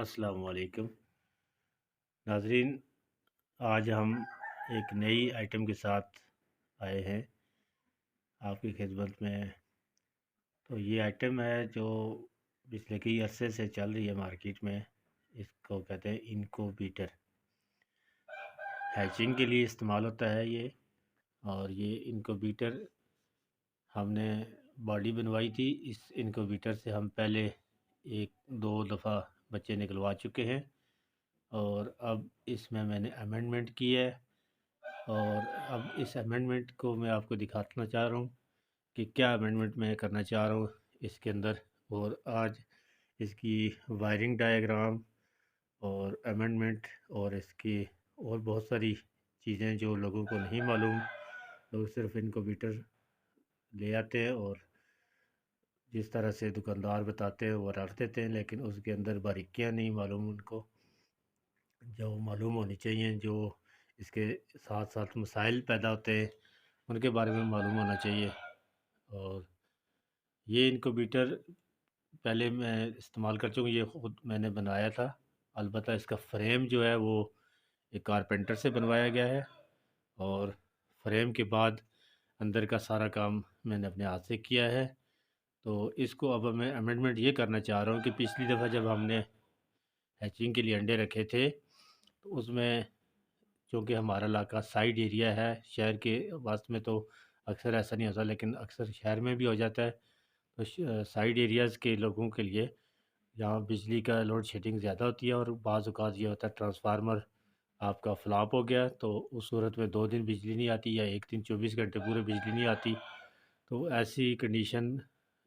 अस्सलाम वालेकुम नाजरीन। आज हम एक नई आइटम के साथ आए हैं आपकी खिदमत में। तो ये आइटम है जो पिछले कई अरसे से चल रही है मार्केट में। इसको कहते हैं इनक्यूबेटर। हैचिंग के लिए इस्तेमाल होता है ये। और ये इनक्यूबेटर हमने बॉडी बनवाई थी। इस इनक्यूबेटर से हम पहले एक दो दफ़ा बच्चे निकलवा चुके हैं और अब इसमें मैंने अमेंडमेंट की है। और अब इस अमेंडमेंट को मैं आपको दिखाना चाह रहा हूँ कि क्या अमेंडमेंट मैं करना चाह रहा हूँ इसके अंदर। और आज इसकी वायरिंग डायग्राम और अमेंडमेंट और इसकी और बहुत सारी चीज़ें जो लोगों को नहीं मालूम। लोग सिर्फ इनक्यूबेटर ले आते हैं और जिस तरह से दुकानदार बताते हैं वो रख देते हैं, लेकिन उसके अंदर बारीकियाँ नहीं मालूम उनको, जो मालूम होनी चाहिए। जो इसके साथ साथ मसाइल पैदा होते हैं उनके बारे में मालूम होना चाहिए। और ये इनक्यूबेटर पहले मैं इस्तेमाल कर चुका हूँ, ये ख़ुद मैंने बनाया था। अलबत्ता इसका फ्रेम जो है वो एक कारपेंटर से बनवाया गया है और फ्रेम के बाद अंदर का सारा काम मैंने अपने हाथ से किया है। तो इसको अब मैं अमेंडमेंट ये करना चाह रहा हूँ कि पिछली दफ़ा जब हमने हैचिंग के लिए अंडे रखे थे तो उसमें, चूँकि हमारा इलाका साइड एरिया है, शहर के वास्ते में तो अक्सर ऐसा नहीं होता, लेकिन अक्सर शहर में भी हो जाता है। तो साइड एरियाज़ के लोगों के लिए जहाँ बिजली का लोड शेडिंग ज़्यादा होती है और बाज़ औक़ात ये होता है ट्रांसफार्मर आपका फ्लॉप हो गया तो उस सूरत में 2 दिन बिजली नहीं आती या 1 दिन 24 घंटे पूरे बिजली नहीं आती। तो ऐसी कंडीशन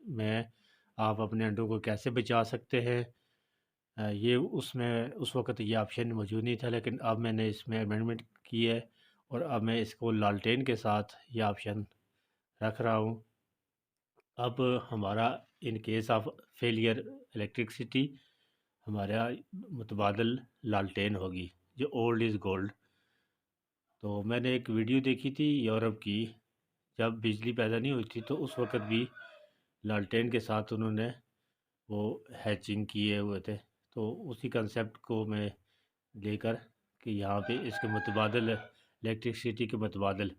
में आप अपने अंडों को कैसे बचा सकते हैं? ये उसमें उस वक़्त ये ऑप्शन मौजूद नहीं था, लेकिन अब मैंने इसमें अमेंडमेंट की है और अब मैं इसको लालटेन के साथ ये ऑप्शन रख रहा हूँ। अब हमारा in case of failure electricity हमारा मुतबादल लालटेन होगी, जो ओल्ड इज़ गोल्ड। तो मैंने एक वीडियो देखी थी यूरोप की, जब बिजली पैदा नहीं हुई थी तो उस वक़्त भी लालटेन के साथ उन्होंने वो हैचिंग किए हुए थे। तो उसी कंसेप्ट को मैं लेकर कि यहाँ पे इसके मुतबादल इलेक्ट्रिसिटी के मुतबादल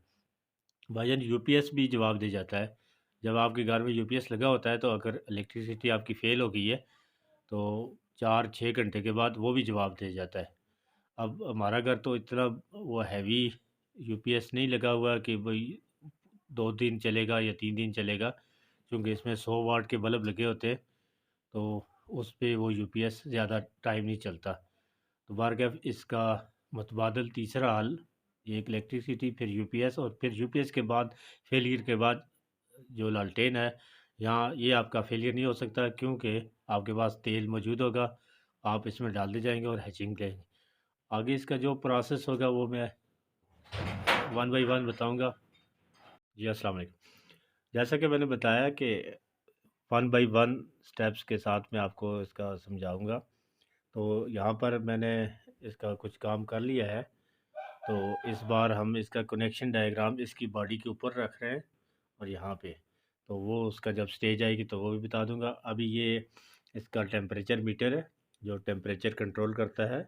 भाईजान यूपीएस भी जवाब दे जाता है। जब आपके घर में यूपीएस लगा होता है तो अगर इलेक्ट्रिसिटी आपकी फ़ेल हो गई है तो 4-6 घंटे के बाद वो भी जवाब दे जाता है। अब हमारा घर तो इतना वो हैवी यूपीएस नहीं लगा हुआ कि भाई 2 दिन चलेगा या 3 दिन चलेगा, क्योंकि इसमें 100 वाट के बल्ब लगे होते हैं तो उस पे वो यूपीएस ज़्यादा टाइम नहीं चलता। तो बारगाह इसका मुतबादल तीसरा हल, एक इलेक्ट्रिसिटी फिर यूपीएस और फिर यूपीएस के बाद फेलियर के बाद जो लालटेन है, यहाँ ये आपका फेलियर नहीं हो सकता क्योंकि आपके पास तेल मौजूद होगा। आप इसमें डालते जाएंगे और हैचिंग लेंगे। आगे इसका जो प्रोसेस होगा वो मैं वन बाई वन बताऊंगा। जी अस्सलाम वालेकुम। जैसा कि मैंने बताया कि वन बाई वन स्टेप्स के साथ मैं आपको इसका समझाऊंगा। तो यहाँ पर मैंने इसका कुछ काम कर लिया है। तो इस बार हम इसका कनेक्शन डायग्राम इसकी बॉडी के ऊपर रख रहे हैं और यहाँ पे तो वो उसका जब स्टेज आएगी तो वो भी बता दूंगा। अभी ये इसका टेम्परेचर मीटर है जो टेम्परेचर कंट्रोल करता है।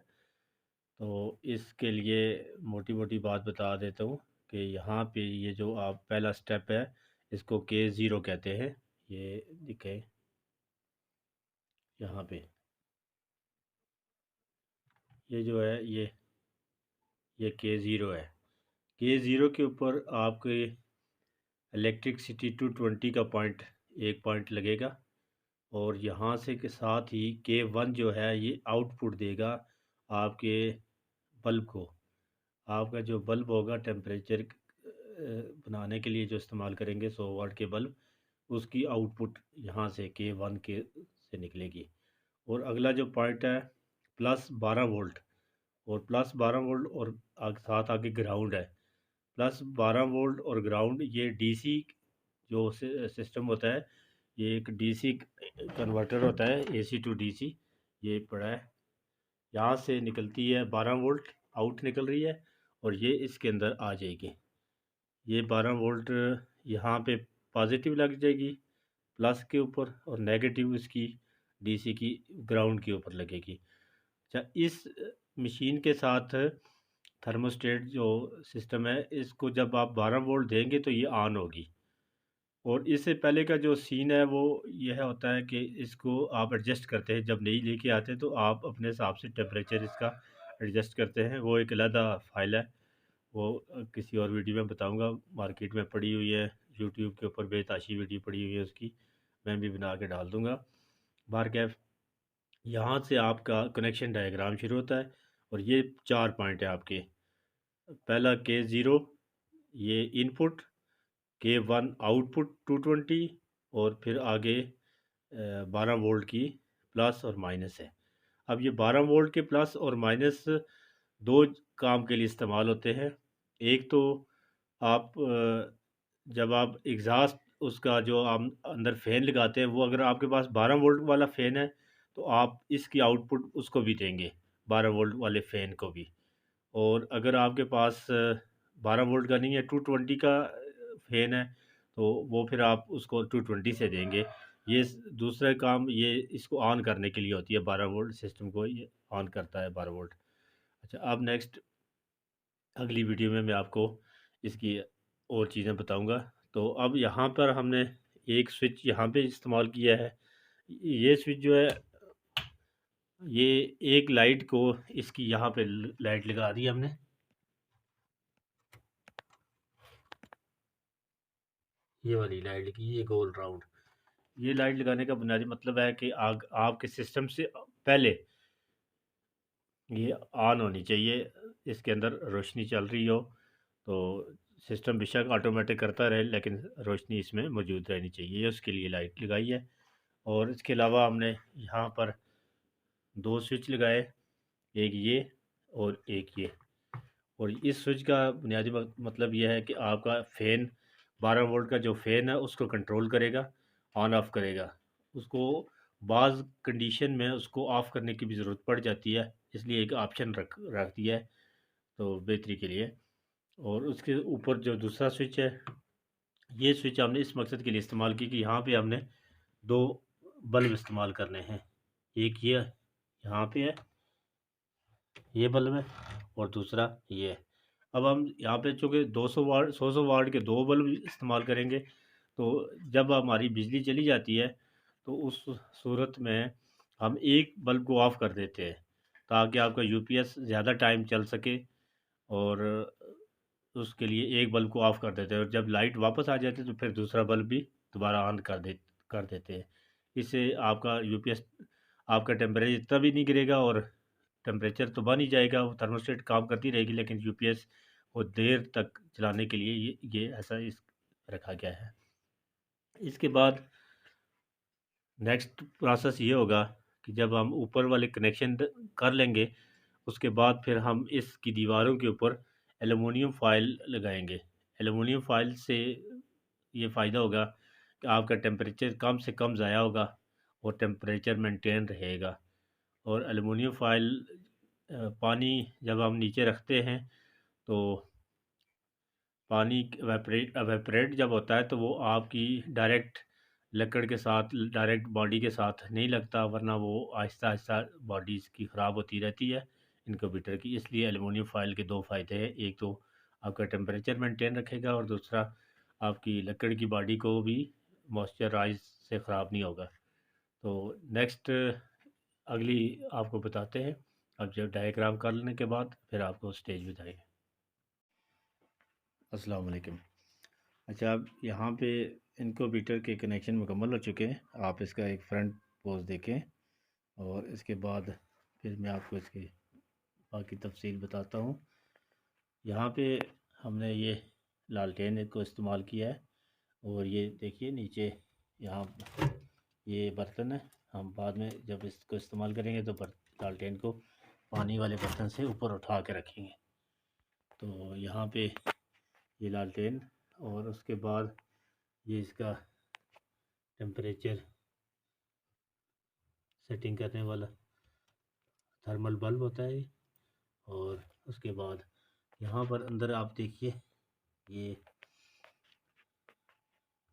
तो इसके लिए मोटी मोटी बात बता देता हूँ कि यहाँ पे ये जो आप पहला स्टेप है इसको K0 कहते हैं। ये दिखे यहाँ पे, ये जो है ये K0 है। K0 के ऊपर आपके इलेक्ट्रिसिटी 220 का पॉइंट एक पॉइंट लगेगा और यहाँ से के साथ ही K1 जो है ये आउटपुट देगा आपके बल्ब को। आपका जो बल्ब होगा टेम्परेचर बनाने के लिए जो इस्तेमाल करेंगे 100 वाट के बल्ब, उसकी आउटपुट यहाँ से K1 के से निकलेगी। और अगला जो पॉइंट है +12 वोल्ट, और +12 वोल्ट और साथ आगे ग्राउंड है। +12 वोल्ट और ग्राउंड ये डीसी जो सिस्टम होता है, ये एक डीसी कन्वर्टर होता है, एसी टू डीसी ये पड़ा है। यहाँ से निकलती है 12 वोल्ट आउट निकल रही है और ये इसके अंदर आ जाएगी। ये 12 वोल्ट यहाँ पे पॉजिटिव लग जाएगी प्लस के ऊपर और नेगेटिव इसकी डीसी की ग्राउंड के ऊपर लगेगी। अच्छा, इस मशीन के साथ थर्मोस्टेट जो सिस्टम है, इसको जब आप 12 वोल्ट देंगे तो ये ऑन होगी। और इससे पहले का जो सीन है वो यह होता है कि इसको आप एडजस्ट करते हैं। जब नई लेके आते हैं तो आप अपने हिसाब से टेम्परेचर इसका एडजस्ट करते हैं। वो एक अलग फाइल है, वो किसी और वीडियो में बताऊंगा। मार्केट में पड़ी हुई है, यूट्यूब के ऊपर बेताशी वीडियो पड़ी हुई है उसकी, मैं भी बना के डाल दूंगा। बार कैफ, यहाँ से आपका कनेक्शन डायग्राम शुरू होता है और ये 4 पॉइंट है आपके। पहला K0, ये इनपुट, K1 आउटपुट 220, और फिर आगे 12 वोल्ट की प्लस और माइनस है। अब ये 12 वोल्ट के प्लस और माइनस दो काम के लिए इस्तेमाल होते हैं। एक तो आप जब आप एग्ज़ास्ट उसका जो आप अंदर फ़ैन लगाते हैं, वो अगर आपके पास 12 वोल्ट वाला फ़ैन है तो आप इसकी आउटपुट उसको भी देंगे, 12 वोल्ट वाले फ़ैन को भी। और अगर आपके पास 12 वोल्ट का नहीं है, 220 का फ़ैन है, तो वो फिर आप उसको 220 से देंगे। ये दूसरा काम ये इसको ऑन करने के लिए होती है, 12 वोल्ट सिस्टम को ये ऑन करता है 12 वोल्ट। अच्छा, अब नेक्स्ट अगली वीडियो में मैं आपको इसकी और चीज़ें बताऊंगा। तो अब यहाँ पर हमने एक स्विच यहाँ पे इस्तेमाल किया है। ये स्विच जो है, ये एक लाइट को इसकी यहाँ पे लाइट लगा दी हमने। ये वाली लाइट लगी, ये गोल राउंड। ये लाइट लगाने का बुनियादी मतलब है कि आपके सिस्टम से पहले ये ऑन होनी चाहिए, इसके अंदर रोशनी चल रही हो। तो सिस्टम बेशक ऑटोमेटिक करता रहे, लेकिन रोशनी इसमें मौजूद रहनी चाहिए, ये उसके लिए लाइट लगाई है। और इसके अलावा हमने यहाँ पर दो स्विच लगाए, एक ये और एक ये। और इस स्विच का बुनियादी मतलब यह है कि आपका फ़ैन, 12 वोल्ट का जो फ़ैन है उसको कंट्रोल करेगा, ऑन ऑफ करेगा। उसको बाज़ कंडीशन में उसको ऑफ़ करने की भी ज़रूरत पड़ जाती है, इसलिए एक ऑप्शन रख रख दिया है, तो बेहतरी के लिए। और उसके ऊपर जो दूसरा स्विच है, ये स्विच हमने इस मकसद के लिए इस्तेमाल की कि यहाँ पे हमने दो बल्ब इस्तेमाल करने हैं। एक ये यहाँ पे है, ये बल्ब है, और दूसरा ये है। अब हम यहाँ पे चूँकि 200 वाट 100 वाट के दो बल्ब इस्तेमाल करेंगे, तो जब हमारी बिजली चली जाती है तो उस सूरत में हम एक बल्ब को ऑफ़ कर देते हैं, ताकि आपका यूपीएस ज़्यादा टाइम चल सके। और उसके लिए एक बल्ब को ऑफ़ कर देते हैं, और जब लाइट वापस आ जाती है तो फिर दूसरा बल्ब भी दोबारा ऑन कर देते हैं। इससे आपका यूपीएस, आपका टेम्परेचर इतना भी नहीं गिरेगा, और टेम्परेचर तो बन ही जाएगा, वो थर्मोस्टेट काम करती रहेगी, लेकिन यूपीएस को देर तक चलाने के लिए ये ऐसा इस रखा गया है। इसके बाद नेक्स्ट प्रोसेस ये होगा कि जब हम ऊपर वाले कनेक्शन कर लेंगे, उसके बाद फिर हम इसकी दीवारों के ऊपर एलुमिनियम फॉयल लगाएंगे। एलुमिनियम फॉयल से ये फ़ायदा होगा कि आपका टेम्परेचर कम से कम ज़ाया होगा और टेम्परेचर मेंटेन रहेगा। और एलुमिनियम फॉयल पानी जब हम नीचे रखते हैं तो पानी एवेपरेट जब होता है तो वो आपकी डायरेक्ट लकड़ के साथ, डायरेक्ट बॉडी के साथ नहीं लगता, वरना वो आहिस्ता आहिस्ता बॉडी इसकी ख़राब होती रहती है इनक्यूबेटर की। इसलिए एलुमिनियम फॉयल के दो फ़ायदे हैं, एक तो आपका टेम्परेचर मेंटेन रखेगा, और दूसरा आपकी लकड़ की बॉडी को भी मॉइस्चराइज से ख़राब नहीं होगा। तो नेक्स्ट अगली आपको बताते हैं। अब जब डायग्राम कर लेने के बाद फिर आपको स्टेज बताएंगे। अस्सलाम वालेकुम। अच्छा, अब यहाँ पे इनक्यूबेटर के कनेक्शन मुकम्मल हो चुके हैं। आप इसका एक फ्रंट पोज देखें, और इसके बाद फिर मैं आपको इसकी बाकी तफसील बताता हूँ। यहाँ पे हमने ये लालटेन को इस्तेमाल किया है, और ये देखिए नीचे यहाँ ये बर्तन है। हम बाद में जब इसको इस्तेमाल करेंगे तो लालटेन को पानी वाले बर्तन से ऊपर उठा के रखेंगे। तो यहाँ पे ये लालटेन, और उसके बाद ये इसका टेम्परेचर सेटिंग करने वाला थर्मल बल्ब होता है। और उसके बाद यहाँ पर अंदर आप देखिए, ये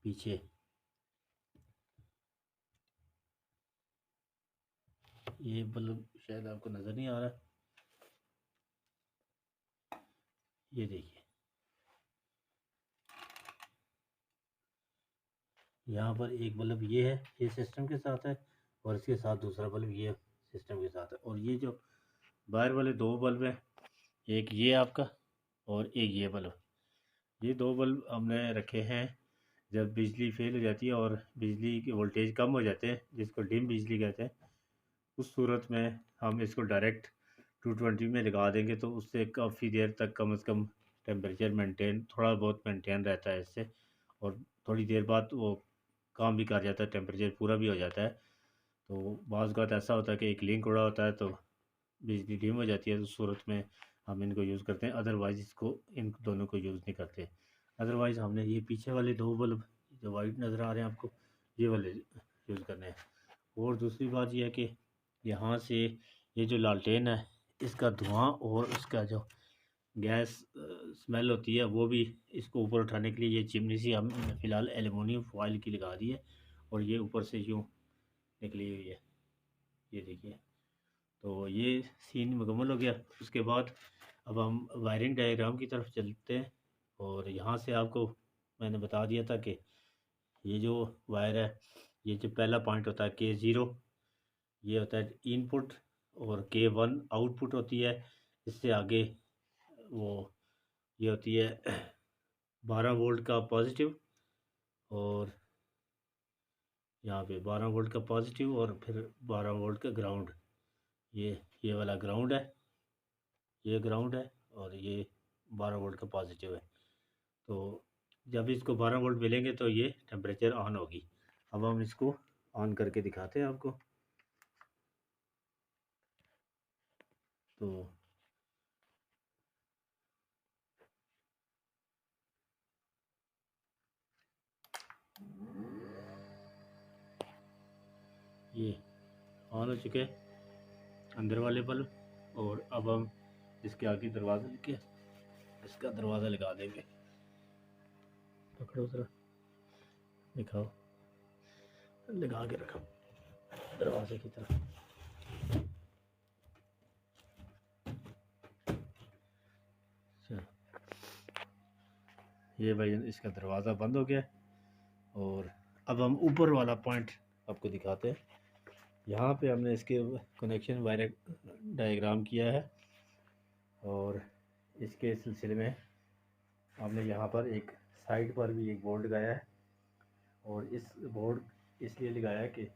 पीछे ये बल्ब शायद आपको नज़र नहीं आ रहा, ये देखिए यहाँ पर एक बल्ब ये है, ये सिस्टम के साथ है, और इसके साथ दूसरा बल्ब ये सिस्टम के साथ है। और ये जो बाहर वाले दो बल्ब हैं, एक ये आपका और एक ये बल्ब, ये दो बल्ब हमने रखे हैं जब बिजली फेल हो जाती है और बिजली के वोल्टेज कम हो जाते हैं, जिसको डिम बिजली कहते हैं, उस सूरत में हम इसको डायरेक्ट 220 में लगा देंगे तो उससे काफ़ी देर तक कम से कम टेम्परेचर मेंटेन, थोड़ा बहुत मेंटेन रहता है इससे, और थोड़ी देर बाद वो काम भी कर जाता है, टेम्परेचर पूरा भी हो जाता है। तो बाज़ औक़ात ऐसा होता है कि एक लिंक उड़ा होता है तो बिजली डिम हो जाती है, तो उस सूरत में हम इनको यूज़ करते हैं, अदरवाइज़ इसको इन दोनों को यूज़ नहीं करते। अदरवाइज़ हमने ये पीछे वाले दो बल्ब जो वाइट नज़र आ रहे हैं आपको, ये वाले यूज़ करने हैं। और दूसरी बात यह है कि यहाँ से ये जो लालटेन है, इसका धुआं और उसका जो गैस स्मेल होती है, वो भी इसको ऊपर उठाने के लिए ये चिमनी सी हम फ़िलहाल एलुमिनियम फॉइल की लगा दी है, और ये ऊपर से यूँ निकली हुई है, ये देखिए। तो ये सीन मुकम्मल हो गया। उसके बाद अब हम वायरिंग डायग्राम की तरफ चलते हैं, और यहाँ से आपको मैंने बता दिया था कि ये जो वायर है, ये जो पहला पॉइंट होता है K0, ये होता है इनपुट, और K1 आउटपुट होती है। इससे आगे वो ये होती है 12 वोल्ट का पॉजिटिव, और यहाँ पे 12 वोल्ट का पॉजिटिव और फिर 12 वोल्ट का ग्राउंड। ये वाला ग्राउंड है, ये ग्राउंड है, और ये 12 वोल्ट का पॉजिटिव है। तो जब इसको 12 वोल्ट मिलेंगे तो ये टेम्परेचर ऑन होगी। अब हम इसको ऑन करके दिखाते हैं आपको। तो ये ऑन हो चुके हैं अंदर वाले बल्ब, और अब हम इसके आगे दरवाज़ा लेके इसका दरवाज़ा लगा देंगे। पकड़ो ज़रा, दिखाओ, लगा के रखो दरवाजे की तरफ। ये भाई इसका दरवाज़ा बंद हो गया, और अब हम ऊपर वाला पॉइंट आपको दिखाते हैं। यहाँ पे हमने इसके कनेक्शन वायर डायग्राम किया है, और इसके सिलसिले में हमने यहाँ पर एक साइड पर भी एक बोर्ड लगाया है, और इस बोर्ड इसलिए लगाया है कि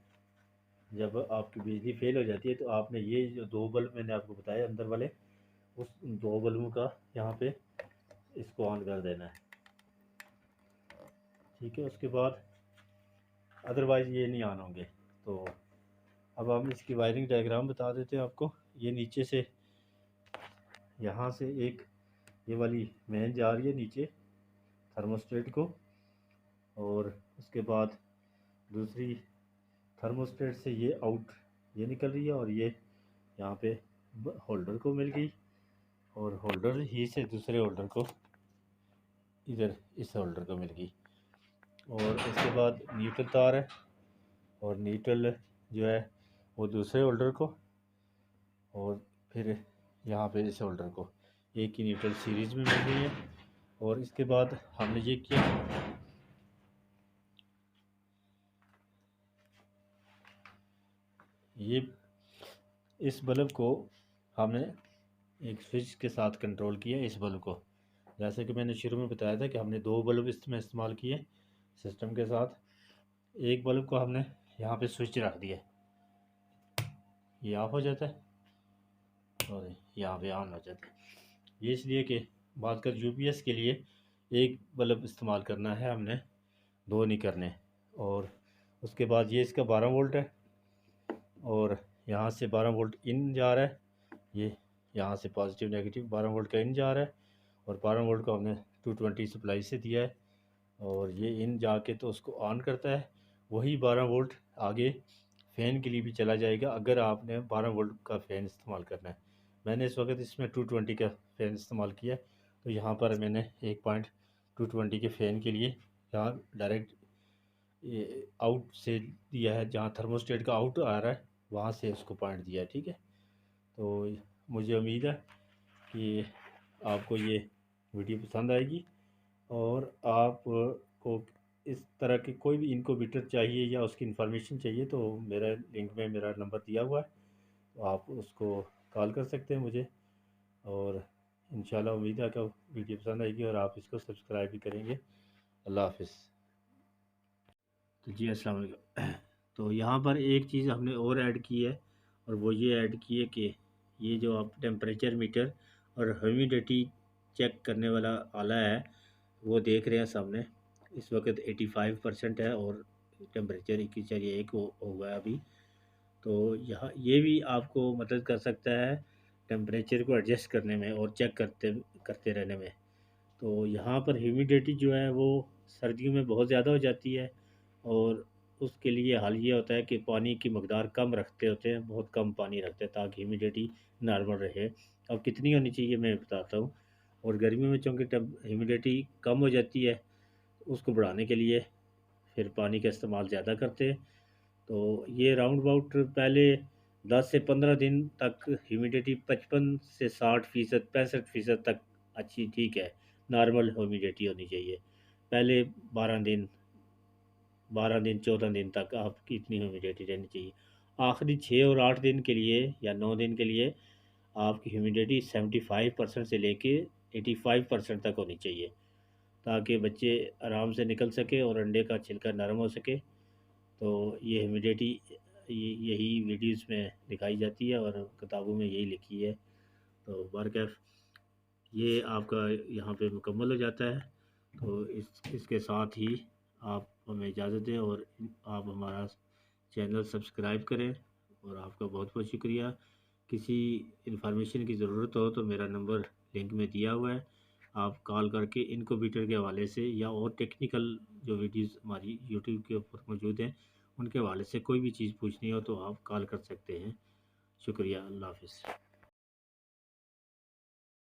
जब आपकी बिजली फेल हो जाती है तो आपने ये जो दो बल्ब मैंने आपको बताया अंदर वाले, उस दो बल्बों का यहाँ पे इसको ऑन कर देना है, ठीक है। उसके बाद अदरवाइज़ ये नहीं ऑन होंगे। तो अब हम इसकी वायरिंग डायग्राम बता देते हैं आपको। ये नीचे से यहाँ से एक ये वाली मेन जा रही है नीचे थर्मोस्टेट को, और उसके बाद दूसरी थर्मोस्टेट से ये आउट ये निकल रही है, और ये यहाँ पे होल्डर को मिल गई, और होल्डर ही से दूसरे होल्डर को इधर इस होल्डर को मिल गई। और इसके बाद न्यूट्रल तार है, और न्यूट्रल जो है वो दूसरे होल्डर को, और फिर यहाँ पे इस होल्डर को एक ही न्यूट्रल सीरीज़ में मिल गई है। और इसके बाद हमने ये किया, ये इस बल्ब को हमने एक स्विच के साथ कंट्रोल किया इस बल्ब को। जैसे कि मैंने शुरू में बताया था कि हमने दो बल्ब इसमें इस्तेमाल किए सिस्टम के साथ। एक बल्ब को हमने यहाँ पे स्विच रख दिया, ये ऑफ हो जाता है और यहाँ पे ऑन हो जाता है। ये इसलिए कि बात कर यूपीएस के लिए एक बल्ब इस्तेमाल करना है हमने, दो नहीं करने। और उसके बाद ये इसका 12 वोल्ट है, और यहाँ से 12 वोल्ट इन जा रहा है, ये यहाँ से पॉजिटिव नेगेटिव 12 वोल्ट का इन जा रहा है, और 12 वोल्ट को हमने 220 सप्लाई से दिया है, और ये इन जाके तो उसको ऑन करता है। वही 12 वोल्ट आगे फ़ैन के लिए भी चला जाएगा अगर आपने 12 वोल्ट का फ़ैन इस्तेमाल करना है। मैंने इस वक्त इसमें 220 का फ़ैन इस्तेमाल किया है, तो यहाँ पर मैंने एक पॉइंट 220 के फ़ैन के लिए यहाँ डायरेक्ट आउट से दिया है, जहाँ थर्मोस्टेट का आउट आ रहा है वहाँ से उसको पॉइंट दिया है, ठीक है। तो मुझे उम्मीद है कि आपको ये वीडियो पसंद आएगी, और आपको इस तरह के कोई भी इनक्यूबेटर चाहिए या उसकी इन्फॉर्मेशन चाहिए तो मेरा लिंक में मेरा नंबर दिया हुआ है, तो आप उसको कॉल कर सकते हैं मुझे। और इंशाल्लाह उम्मीद है कि वीडियो पसंद आएगी और आप इसको सब्सक्राइब भी करेंगे। अल्लाह हाफिज़। तो जी अस्सलाम वालेकुम। तो यहाँ पर एक चीज़ हमने और ऐड की है, और वो ये ऐड की है कि ये जो आप टेम्परेचर मीटर और ह्यूमिडिटी चेक करने वाला आला है, वो देख रहे हैं सामने। इस वक्त 85% है और टेम्परेचर 21.1 हो गया अभी। तो यहाँ ये भी आपको मदद कर सकता है टेम्परेचर को एडजस्ट करने में और चेक करते करते रहने में। तो यहाँ पर ह्यूमिडिटी जो है वो सर्दियों में बहुत ज़्यादा हो जाती है, और उसके लिए हल ये होता है कि पानी की मकदार कम रखते होते हैं, बहुत कम पानी रखते हैं ताकि ह्यूमिडिटी नॉर्मल रहे। अब कितनी होनी चाहिए मैं बताता हूँ। और गर्मियों में चूँकि ह्यूमिडिटी कम हो जाती है, उसको बढ़ाने के लिए फिर पानी का इस्तेमाल ज़्यादा करते हैं। तो ये राउंड अबाउट पहले 10 से 15 दिन तक ह्यूमिडिटी 55 से 60% 65% तक अच्छी ठीक है, नॉर्मल ह्यूमिडिटी होनी चाहिए। पहले 12 दिन 14 दिन तक आपकी इतनी ह्यूमिडिटी रहनी चाहिए। आखिरी 6 और 8 दिन के लिए या 9 दिन के लिए आपकी ह्यूमिडिटी 75% से लेके 85% तक होनी चाहिए, ताकि बच्चे आराम से निकल सके और अंडे का छिलका नरम हो सके। तो ये ह्यूमिडिटी यही वीडियोस में दिखाई जाती है और किताबों में यही लिखी है। तो बरकैफ ये आपका यहाँ पे मुकम्मल हो जाता है। तो इसके साथ ही आप हमें इजाज़त दें और आप हमारा चैनल सब्सक्राइब करें, और आपका बहुत बहुत शुक्रिया। किसी इन्फॉर्मेशन की ज़रूरत हो तो मेरा नंबर लिंक में दिया हुआ है, आप कॉल करके इनक्यूबेटर के हवाले से या और टेक्निकल जो वीडियोस हमारी यूट्यूब के ऊपर मौजूद हैं उनके हवाले से कोई भी चीज़ पूछनी हो तो आप कॉल कर सकते हैं। शुक्रिया। अल्लाह हाफिज़।